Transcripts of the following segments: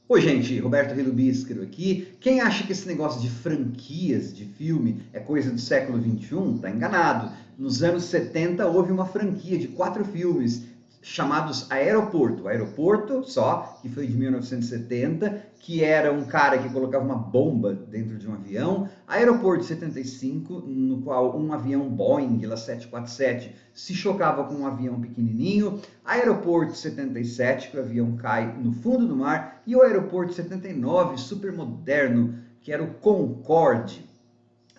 Oi, gente, Roberto Relubíscaro aqui. Quem acha que esse negócio de franquias de filme é coisa do século XXI, tá enganado. Nos anos 70 houve uma franquia de 4 filmes chamados Aeroporto. Aeroporto, só, que foi de 1970, que era um cara que colocava uma bomba dentro de um avião. Aeroporto 75, no qual um avião Boeing, lá 747, se chocava com um avião pequenininho. Aeroporto 77, que o avião cai no fundo do mar. E o Aeroporto 79, super moderno, que era o Concorde.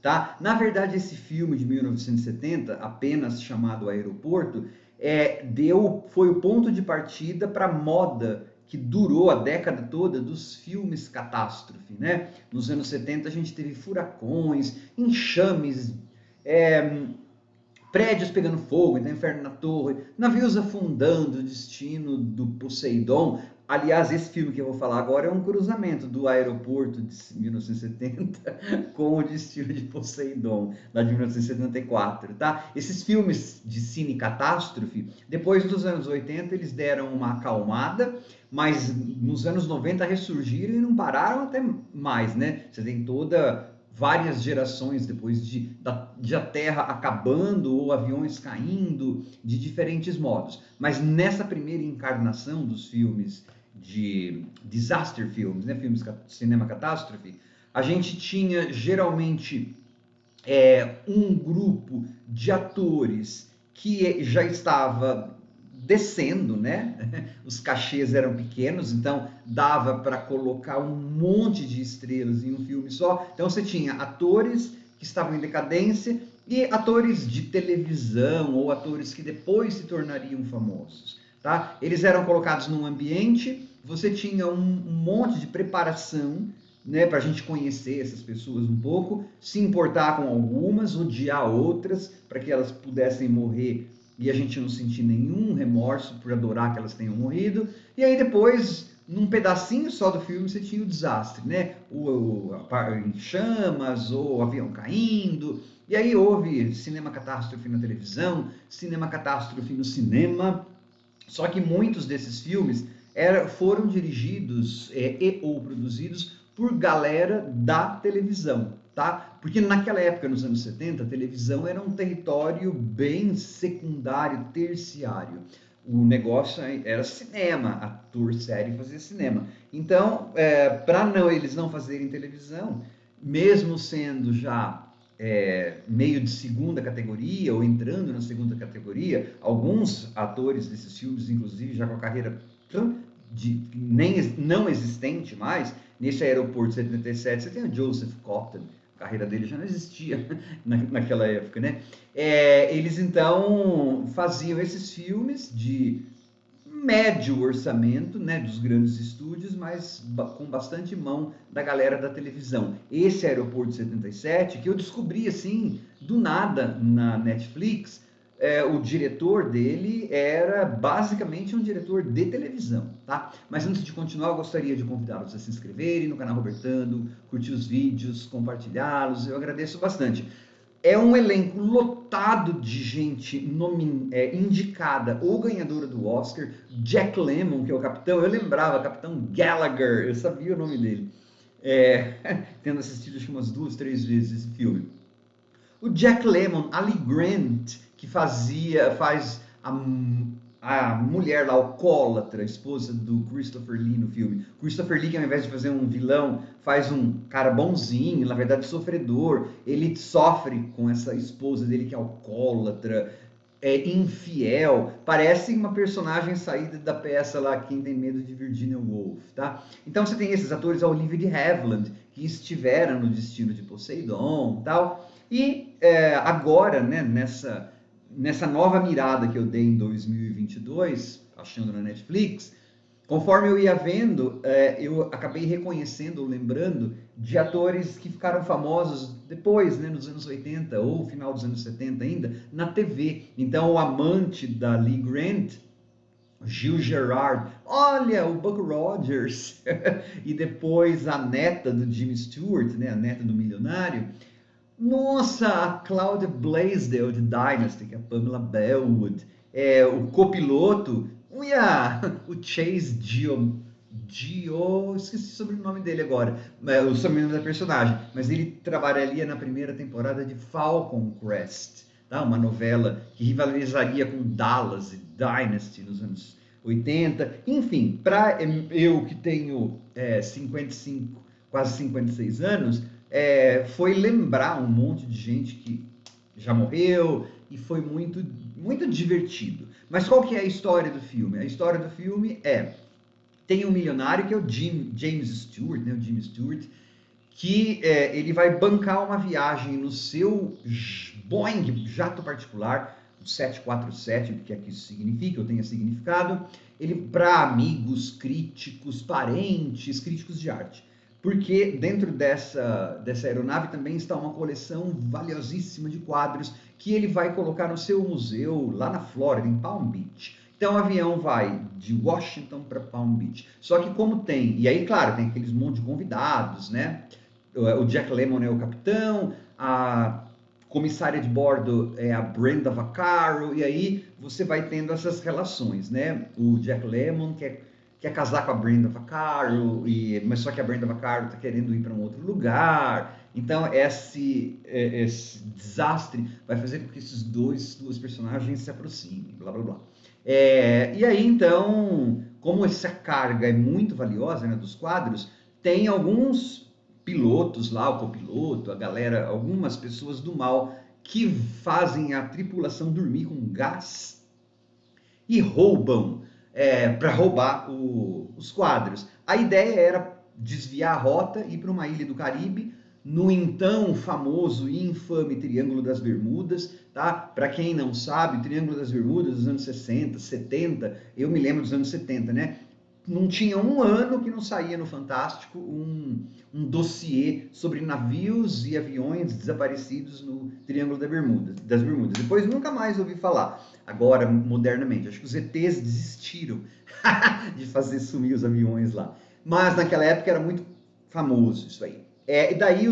Tá? Na verdade, esse filme de 1970, apenas chamado Aeroporto, foi o ponto de partida para a moda que durou a década toda dos filmes catástrofe, né? Nos anos 70 a gente teve furacões, enxames, é, prédios pegando fogo, então Inferno na Torre, navios afundando, o destino do Poseidon. Aliás, esse filme que eu vou falar agora é um cruzamento do Aeroporto de 1970 com o Destino de Poseidon, lá de 1974, tá? Esses filmes de cine catástrofe, depois dos anos 80, eles deram uma acalmada, mas nos anos 90 ressurgiram e não pararam até mais, né? Você tem toda várias gerações depois de a Terra acabando ou aviões caindo de diferentes modos. Mas nessa primeira encarnação dos filmes de disaster films, né, filmes de cinema catástrofe, a gente tinha geralmente um grupo de atores que já estava descendo, né? Os cachês eram pequenos, então dava para colocar um monte de estrelas em um filme só. Então você tinha atores que estavam em decadência e atores de televisão ou atores que depois se tornariam famosos, tá? Eles eram colocados num ambiente, você tinha um monte de preparação, né, para a gente conhecer essas pessoas um pouco, se importar com algumas, odiar outras, para que elas pudessem morrer e a gente não sentir nenhum remorso por adorar que elas tenham morrido. E aí depois, num pedacinho só do filme, você tinha o desastre, né? Em chamas, ou o avião caindo. E aí houve cinema catástrofe na televisão, cinema catástrofe no cinema. Só que muitos desses filmes foram dirigidos e ou produzidos por galera da televisão, tá? Porque naquela época, nos anos 70, a televisão era um território bem secundário, terciário. O negócio era cinema, ator série fazia cinema. Então, para eles não fazerem televisão, mesmo sendo já meio de segunda categoria ou entrando na segunda categoria, alguns atores desses filmes, inclusive, já com a carreira não existente mais, nesse Aeroporto 77, você tem o Joseph Cotten, a carreira dele já não existia naquela época, né? Eles então faziam esses filmes de médio orçamento, né, dos grandes estúdios, mas com bastante mão da galera da televisão. Esse Aeroporto 77, que eu descobri assim, do nada, na Netflix, o diretor dele era basicamente um diretor de televisão, tá? Mas antes de continuar, eu gostaria de convidá-los a se inscreverem no canal Robertando, curtir os vídeos, compartilhá-los, eu agradeço bastante. É um elenco lotado de gente indicada ou ganhadora do Oscar. Jack Lemmon, que é o capitão, eu lembrava, Capitão Gallagher, eu sabia o nome dele. Tendo assistido acho que umas 2, 3 vezes esse filme. O Jack Lemmon, Ali Grant, que faz a mulher lá, alcoólatra, esposa do Christopher Lee no filme. Christopher Lee, que ao invés de fazer um vilão, faz um cara bonzinho, na verdade sofredor. Ele sofre com essa esposa dele que é alcoólatra, infiel. Parece uma personagem saída da peça lá, Quem Tem Medo de Virginia Woolf, tá? Então você tem esses atores, a Olivia de Havilland, que estiveram no Destino de Poseidon, tal. E agora, né, nessa nova mirada que eu dei em 2022, achando na Netflix, conforme eu ia vendo, eu acabei reconhecendo ou lembrando de atores que ficaram famosos depois, né, nos anos 80 ou final dos anos 70 ainda, na TV. Então, o amante da Lee Grant, Gil Gerard, olha, o Buck Rogers, e depois a neta do Jimmy Stewart, né, a neta do milionário, nossa, a Claudia Blaisdell de Dynasty, que é a Pamela Bellwood, o copiloto, o Chase Esqueci sobre o sobrenome dele agora, o sobrenome da personagem, mas ele trabalharia na primeira temporada de Falcon Crest, tá? Uma novela que rivalizaria com Dallas e Dynasty nos anos 80. Enfim, para eu que tenho 55, quase 56 anos, foi lembrar um monte de gente que já morreu e foi muito, muito divertido. Mas qual que é a história do filme? A história do filme tem um milionário que é o James Stewart, né, o Jimmy Stewart, que ele vai bancar uma viagem no seu Boeing jato particular, o 747, o que é que isso significa, ou tenha significado, ele para amigos, críticos, parentes, críticos de arte. Porque dentro dessa aeronave também está uma coleção valiosíssima de quadros que ele vai colocar no seu museu lá na Flórida, em Palm Beach. Então o avião vai de Washington para Palm Beach. Só que como tem, e aí claro, tem aqueles monte de convidados, né? O Jack Lemmon é o capitão, a comissária de bordo é a Brenda Vaccaro, e aí você vai tendo essas relações, né? O Jack Lemmon quer casar com a Brenda Vaccaro, mas só que a Brenda Vaccaro está querendo ir para um outro lugar. Então esse desastre vai fazer com que esses duas personagens se aproximem, blá blá blá. E aí então, como essa carga é muito valiosa, né, dos quadros, tem alguns pilotos lá, o copiloto, a galera, algumas pessoas do mal que fazem a tripulação dormir com gás e roubam para roubar os quadros. A ideia era desviar a rota e ir para uma ilha do Caribe, no então famoso e infame Triângulo das Bermudas, tá? Para quem não sabe, o Triângulo das Bermudas dos anos 60, 70, eu me lembro dos anos 70, né? Não tinha um ano que não saía no Fantástico um dossiê sobre navios e aviões desaparecidos no Triângulo das Bermudas. Depois nunca mais ouvi falar. Agora, modernamente, acho que os ETs desistiram de fazer sumir os aviões lá. Mas naquela época era muito famoso isso aí. E daí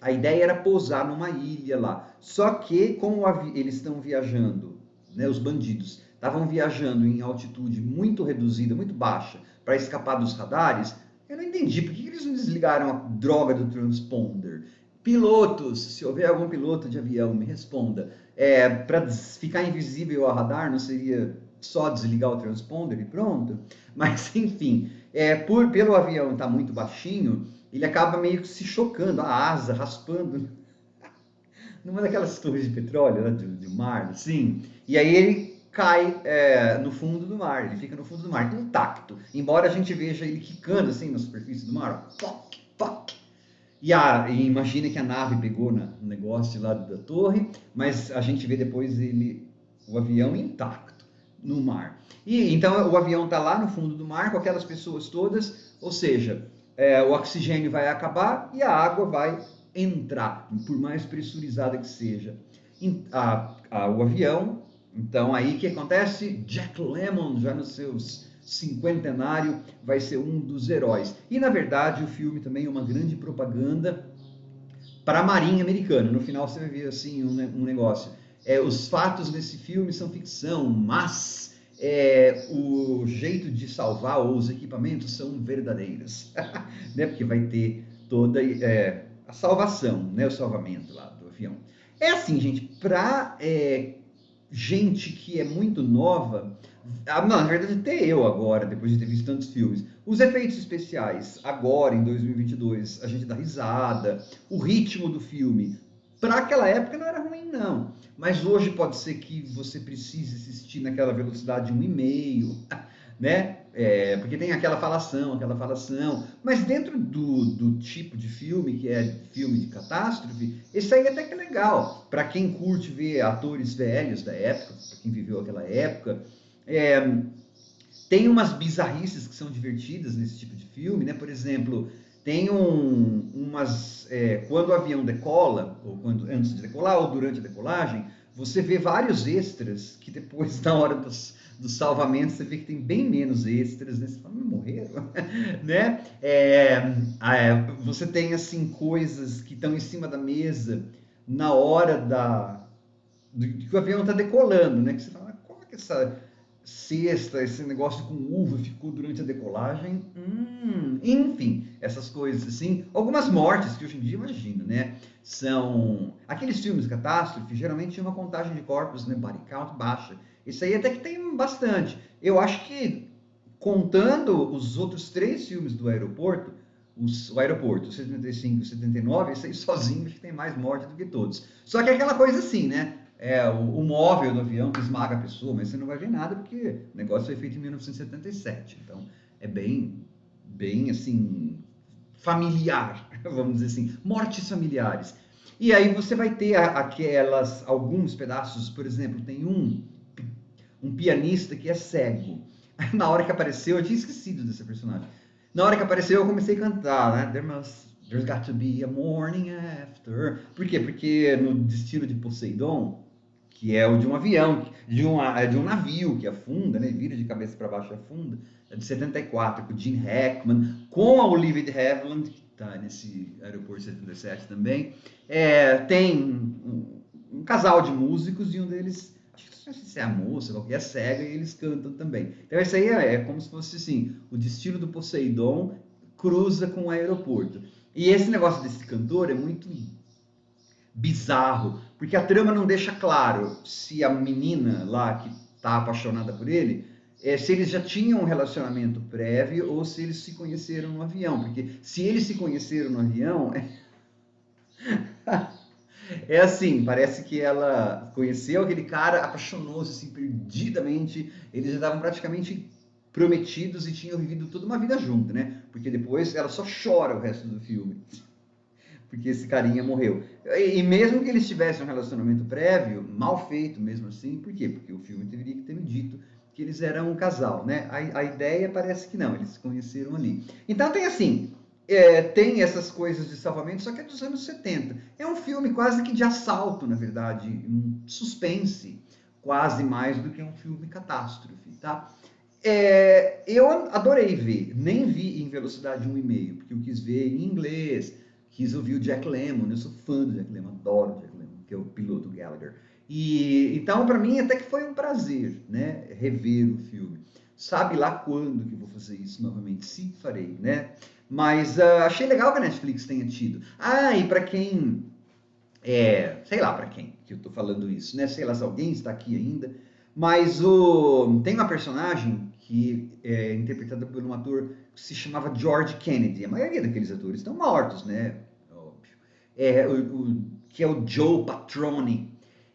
a ideia era pousar numa ilha lá. Só que, como eles estão viajando, né, os bandidos estavam viajando em altitude muito reduzida, muito baixa, para escapar dos radares, eu não entendi por que eles não desligaram a droga do transponder. Pilotos, se houver algum piloto de avião, me responda. Para ficar invisível ao radar, não seria só desligar o transponder e pronto? Mas, enfim, pelo avião estar muito baixinho, ele acaba meio que se chocando, a asa raspando numa daquelas torres de petróleo lá do mar, assim, e aí ele cai no fundo do mar, ele fica no fundo do mar, intacto, embora a gente veja ele quicando assim na superfície do mar, ó, poc, poc. E imagina que a nave pegou no negócio lá da torre, mas a gente vê depois o avião intacto no mar. E então o avião está lá no fundo do mar com aquelas pessoas todas, ou seja, o oxigênio vai acabar e a água vai entrar, por mais pressurizada que seja o avião. Então aí o que acontece? Jack Lemmon, já nos seus cinquentenário, vai ser um dos heróis. E na verdade o filme também é uma grande propaganda para a Marinha Americana. No final você vai ver assim um negócio. Os fatos nesse filme são ficção, mas o jeito de salvar ou os equipamentos são verdadeiros, né? Porque vai ter toda a salvação, né? O salvamento lá do avião. É assim, gente, para gente que é muito nova, não, na verdade até eu agora, depois de ter visto tantos filmes, os efeitos especiais agora em 2022, a gente dá risada, o ritmo do filme, para aquela época não era ruim não, mas hoje pode ser que você precise assistir naquela velocidade 1,5, né? Porque tem aquela falação, mas dentro do tipo de filme, que é filme de catástrofe, esse aí até que é legal, para quem curte ver atores velhos da época, para quem viveu aquela época, tem umas bizarrices que são divertidas nesse tipo de filme, né? Por exemplo, tem quando o avião decola, ou antes de decolar, ou durante a decolagem, você vê vários extras que depois, na hora do salvamento, você vê que tem bem menos extras, né? Você fala, morreram, né? Você tem, assim, coisas que estão em cima da mesa na hora que o avião está decolando, né? Que você fala, como é que cesta, esse negócio com uva ficou durante a decolagem, enfim, essas coisas assim. Algumas mortes que hoje em dia, imagino, né? São aqueles filmes de catástrofe, geralmente tinha uma contagem de corpos, né? Body count baixa. Isso aí até que tem bastante. Eu acho que, contando os outros 3 filmes do aeroporto, o aeroporto, o 75 e o 79, esse aí sozinho acho que tem mais morte do que todos. Só que é aquela coisa assim, né? O móvel do avião que esmaga a pessoa, mas você não vai ver nada porque o negócio foi feito em 1977. Então é bem assim, familiar, vamos dizer assim, mortes familiares. E aí você vai ter alguns pedaços, por exemplo, tem um pianista que é cego. Na hora que apareceu, eu tinha esquecido desse personagem. Na hora que apareceu, eu comecei a cantar, né? There's got to be a morning after. Por quê? Porque no Destino de Poseidon, que é o de um avião, de um navio que afunda, né? Vira de cabeça para baixo e afunda, é de 74, com o Gene Hackman, com a Olivia de Havilland, que está nesse Aeroporto 77 também. Tem um casal de músicos e um deles, acho que não sei se é a moça, qualquer cega, e eles cantam também. Então isso aí é como se fosse assim, o Destino do Poseidon cruza com o aeroporto. E esse negócio desse cantor é muito bizarro, porque a trama não deixa claro se a menina lá que tá apaixonada por ele, se eles já tinham um relacionamento prévio ou se eles se conheceram no avião, porque se eles se conheceram no avião, é assim, parece que ela conheceu aquele cara, apaixonou-se assim, perdidamente, eles já estavam praticamente prometidos e tinham vivido toda uma vida junto, né? Porque depois ela só chora o resto do filme, porque esse carinha morreu. E mesmo que eles tivessem um relacionamento prévio, mal feito mesmo assim, por quê? Porque o filme teria que ter me dito que eles eram um casal, né? A ideia parece que não, eles se conheceram ali. Então tem assim, tem essas coisas de salvamento, só que é dos anos 70. É um filme quase que de assalto, na verdade, um suspense, quase mais do que um filme catástrofe, tá? Eu adorei ver, nem vi em velocidade 1,5, porque eu quis ver em inglês, quis ouvir o Jack Lemmon, eu sou fã do Jack Lemmon, adoro o Jack Lemmon, que é o piloto Gallagher. E então para mim até que foi um prazer, né, rever o filme. Sabe lá quando que eu vou fazer isso novamente? Sim, farei, né? Mas achei legal que a Netflix tenha tido. E para quem sei lá para quem que eu tô falando isso, né? Sei lá se alguém está aqui ainda, mas tem uma personagem que é interpretada por um ator que se chamava George Kennedy. A maioria daqueles atores estão mortos, né? Óbvio. Que é o Joe Patroni.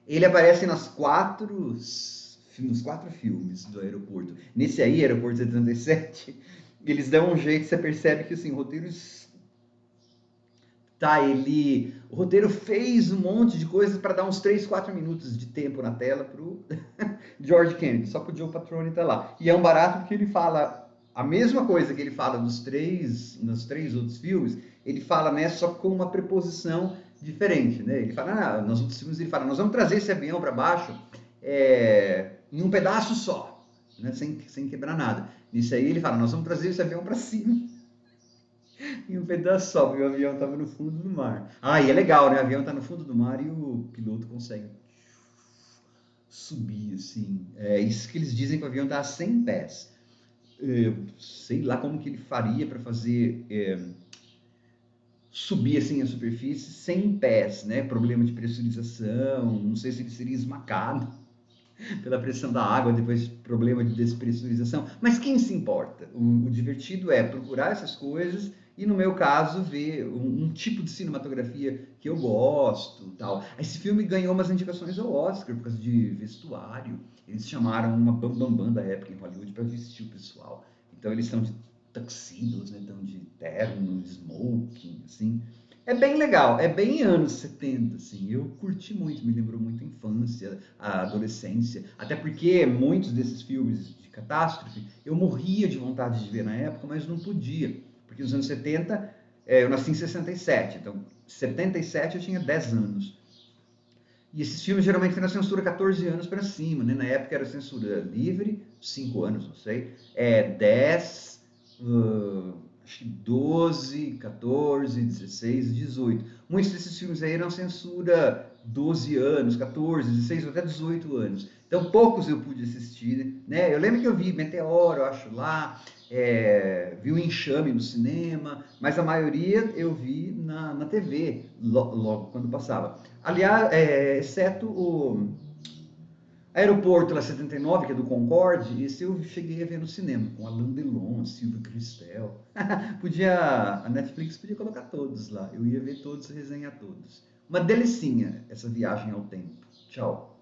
Ele aparece nos 4 filmes do aeroporto. Nesse aí, Aeroporto 77, eles dão um jeito, você percebe que assim, o roteiro o roteiro fez um monte de coisas para dar uns 3, 4 minutos de tempo na tela pro George Kennedy, só que o Joe Patroni tá lá. E é um barato porque ele fala a mesma coisa que ele fala nos 3 outros filmes, ele fala, né, só com uma preposição diferente, né? Ele fala, nos outros filmes ele fala, nós vamos trazer esse avião para baixo em um pedaço só, né, sem quebrar nada. Nisso aí ele fala, nós vamos trazer esse avião para cima em um pedaço só, porque o avião estava no fundo do mar. E é legal, né? O avião está no fundo do mar e o piloto consegue subir, assim. É isso que eles dizem que o avião está a 100 pés. Sei lá como que ele faria para fazer subir assim a superfície 100 pés, né? Problema de pressurização, não sei se ele seria esmagado pela pressão da água, depois problema de despressurização. Mas quem se importa? O divertido é procurar essas coisas e, no meu caso, ver um tipo de cinematografia que eu gosto, tal. Esse filme ganhou umas indicações ao Oscar por causa de vestuário. Eles chamaram uma bambambam da época em Hollywood para vestir o pessoal. Então eles estão de tuxedos, né? Estão de terno, de smoking, assim. É bem legal, é bem anos 70, assim. Eu curti muito, me lembrou muito a infância, a adolescência. Até porque muitos desses filmes de catástrofe eu morria de vontade de ver na época, mas não podia. Porque nos anos 70, eu nasci em 67, então 77 eu tinha 10 anos. E esses filmes geralmente têm na censura 14 anos para cima, né? Na época era censura livre, 5 anos, não sei, 10, acho que 12, 14, 16, 18. Muitos desses filmes aí eram censura 12 anos, 14, 16 ou até 18 anos. Então Então, poucos eu pude assistir, né? Eu lembro que eu vi Meteoro, eu acho lá, vi o Enxame no cinema, mas a maioria eu vi na TV, logo quando passava. Aliás, exceto o Aeroporto lá 79, que é do Concorde, esse eu cheguei a ver no cinema, com Alain Delon, Silvio Cristel. A Netflix podia colocar todos lá, eu ia ver todos e resenhar todos. Uma delicinha essa viagem ao tempo. Tchau.